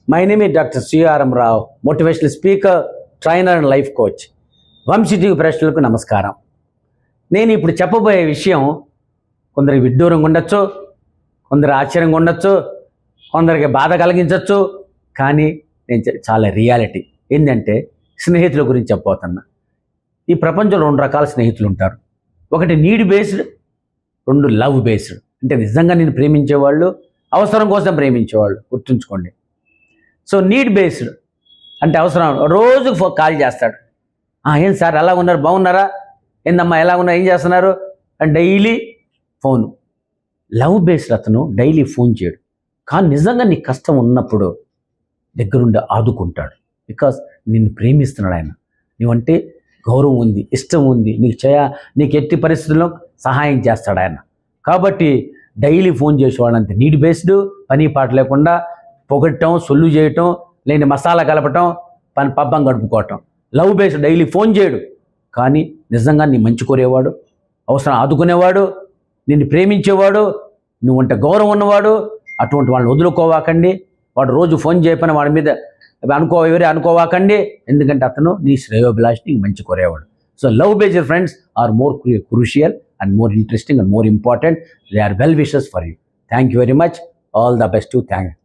My name is Dr. C.R.M. Rao, motivational speaker, trainer and life coach. Vamsi ప్రశ్నలకు నమస్కారం. నేను ఇప్పుడు చెప్పబోయే విషయం కొందరికి విడ్డూరంగా ఉండొచ్చు, కొందరు ఆశ్చర్యంగా ఉండొచ్చు, కొందరికి బాధ కలిగించవచ్చు. కానీ నేను చాలా రియాలిటీ ఏంటంటే స్నేహితుల గురించి చెప్పబోతున్నా. ఈ ప్రపంచంలో 2 రకాల స్నేహితులు ఉంటారు. ఒకటి నీడ్ బేస్డ్, 2 లవ్ బేస్డ్. అంటే నిజంగా నేను ప్రేమించేవాళ్ళు, అవసరం కోసం ప్రేమించేవాళ్ళు. గుర్తుంచుకోండి. సో నీడ్ బేస్డ్ అంటే అవసరం, రోజు కాల్ చేస్తాడు. ఏం సార్ ఎలా ఉన్నారు, బాగున్నారా, ఏందమ్మా ఎలా ఉన్నారు, ఏం చేస్తున్నారు అని డైలీ ఫోను. లవ్ బేస్డ్ అతను డైలీ ఫోన్ చేయడు, కానీ నిజంగా నీకు కష్టం ఉన్నప్పుడు దగ్గరుండి ఆదుకుంటాడు. బికాస్ నిన్ను ప్రేమిస్తున్నాడు ఆయన. నువ్వంటే గౌరవం ఉంది, ఇష్టం ఉంది, నీకు ఎట్టి పరిస్థితుల్లో సహాయం చేస్తాడు ఆయన. కాబట్టి డైలీ ఫోన్ చేసేవాడు. అంతే నీడ్ బేస్డ్, పని పాట లేకుండా పొగట్టడం, సొల్లు చేయటం, లేని మసాలా కలపటం, పబ్బం గడుపుకోవటం. లవ్ బేస్డ్ డైలీ ఫోన్ చేయడు, కానీ నిజంగా నీ మంచి కోరేవాడు, అవసరం ఆదుకునేవాడు, నిన్ను ప్రేమించేవాడు, నువ్వంటే గౌరవం ఉన్నవాడు. అటువంటి వాళ్ళని వదులుకోవాకండి. వాడు రోజు ఫోన్ చేయపని వాడి మీద ఎవరే అనుకోవాకండి. ఎందుకంటే అతను నీ శ్రేయోభిలాష్, నీకు మంచి కోరేవాడు. So love based friends are more crucial and more interesting and more important. They are well wishes for you. Thank you very much. All the best to thank you.